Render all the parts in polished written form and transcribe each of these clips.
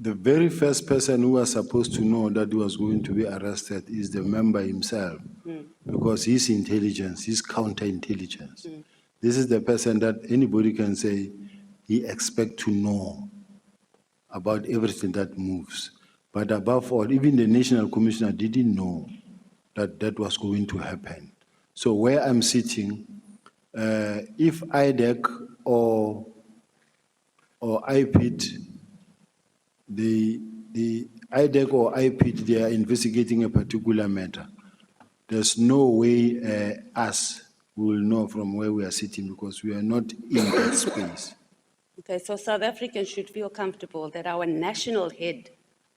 The very first person who was supposed to know that he was going to be arrested is the member himself, because his intelligence, his counterintelligence. This is the person that anybody can say he expects to know about everything that moves. But above all, even the National Commissioner didn't know that that was going to happen. So where I'm sitting, if IDEC or IPIT, the IDEC or IPIT, they are investigating a particular matter. There's no way us will know from where we are sitting, because we are not in that space. Okay, so South Africans should feel comfortable that our national head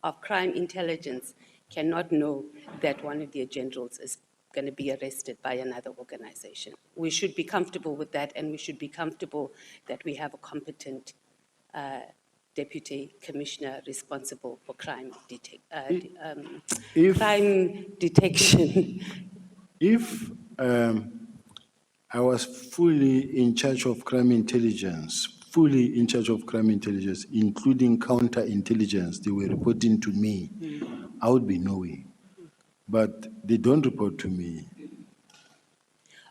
of crime intelligence cannot know that one of their generals is going to be arrested by another organization. We should be comfortable with that, and we should be comfortable that we have a competent deputy commissioner responsible for crime detection. If I was fully in charge of crime intelligence, including counterintelligence, they were reporting to me, I would be knowing. But they don't report to me.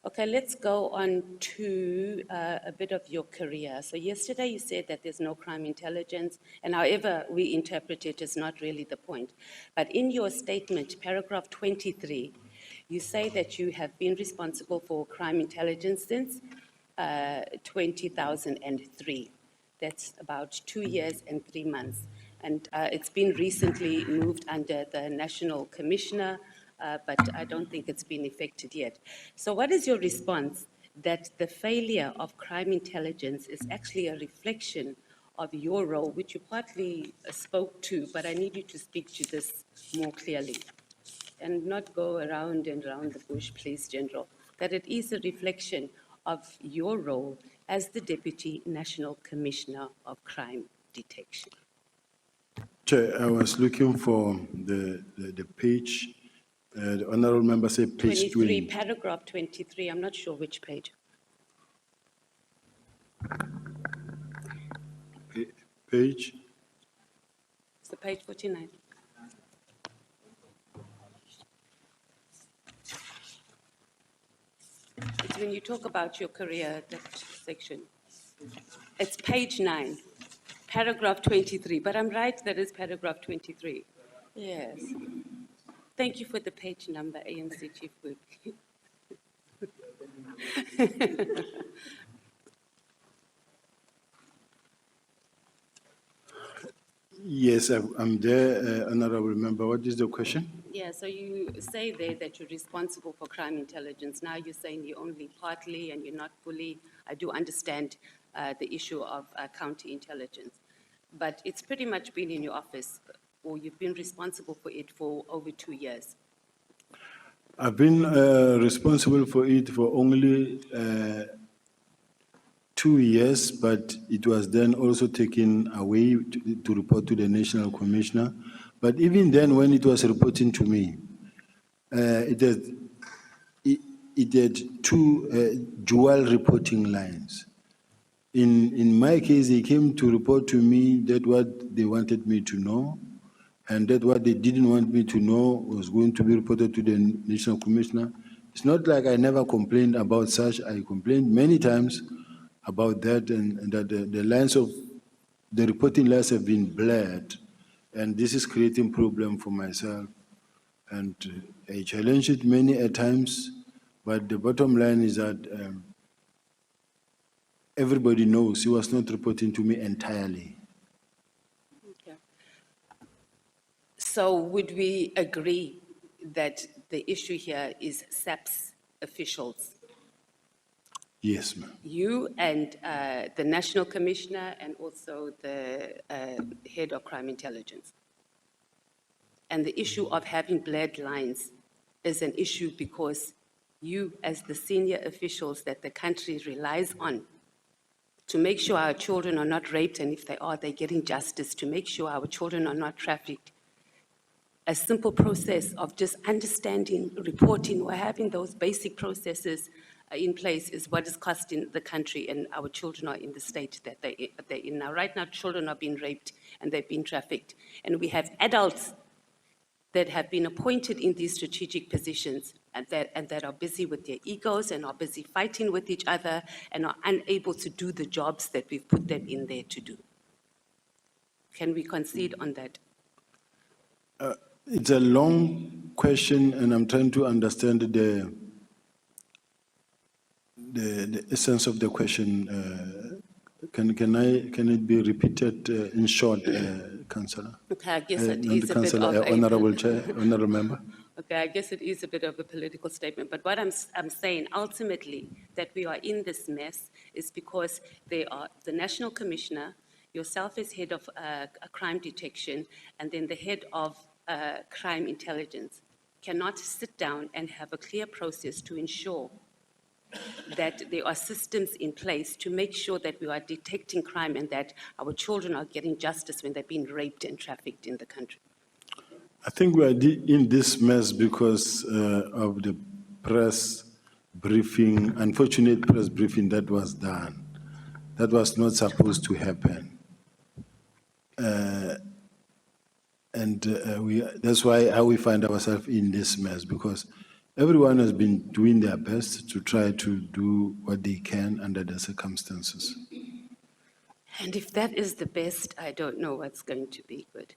Okay, let's go on to a bit of your career. So yesterday you said that there's no crime intelligence, and however we interpret it is not really the point. But in your statement, paragraph 23, you say that you have been responsible for crime intelligence since 2003. That's about 2 years and 3 months. And it's been recently moved under the National Commissioner, but I don't think it's been effected yet. So what is your response that the failure of crime intelligence is actually a reflection of your role, which you partly spoke to, but I need you to speak to this more clearly and not go around and around the bush, please, General, that it is a reflection of your role as the Deputy National Commissioner of Crime Detection? Chair, I was looking for the page. The honourable member said page 23, paragraph 23. I'm not sure which page. Page? It's the page 49. It's when you talk about your career, that section. It's page 9, paragraph 23. But I'm right, that is paragraph 23. Yes. Thank you for the page number, ANC Chief Whip. Yes, I'm there, honourable member. What is the question? Yeah, so you say there that you're responsible for crime intelligence. Now you're saying you're only partly and you're not fully. I do understand the issue of counterintelligence, but it's pretty much been in your office, or you've been responsible for it for over 2 years. I've been responsible for it for only 2 years, but it was then also taken away to report to the National Commissioner. But even then, when it was reporting to me, it had two dual reporting lines. In my case, they came to report to me that what they wanted me to know, and that what they didn't want me to know was going to be reported to the National Commissioner. It's not like I never complained about such. I complained many times about that, and that the lines of the reporting lines have been blurred, and this is creating problem for myself. And I challenged it many a times, but the bottom line is that everybody knows he was not reporting to me entirely. Okay. So would we agree that the issue here is SAP's officials? Yes, ma'am. You and the National Commissioner and also the head of crime intelligence. And the issue of having blurred lines is an issue because you, as the senior officials that the country relies on to make sure our children are not raped, and if they are, they're getting justice, to make sure our children are not trafficked. A simple process of just understanding, reporting, or having those basic processes in place is what is costing the country, and our children are in the state that they're in now. Right now, children are being raped and they've been trafficked. And we have adults that have been appointed in these strategic positions and that are busy with their egos and are busy fighting with each other and are unable to do the jobs that we've put them in there to do. Can we concede on that? It's a long question, and I'm trying to understand the essence of the question. Can it be repeated in short, Councillor? Okay, I guess it Not is a bit Councillor, of a... Honourable Chair, Honourable Member. Okay, I guess it is a bit of a political statement, but what I'm saying ultimately that we are in this mess is because they are the National Commissioner, yourself as head of crime detection, and then the head of crime intelligence cannot sit down and have a clear process to ensure that there are systems in place to make sure that we are detecting crime and that our children are getting justice when they're being raped and trafficked in the country. I think we are in this mess because of the press briefing, unfortunate press briefing that was done. That was not supposed to happen. That's why we find ourselves in this mess, because everyone has been doing their best to try to do what they can under the circumstances. And if that is the best, I don't know what's going to be good.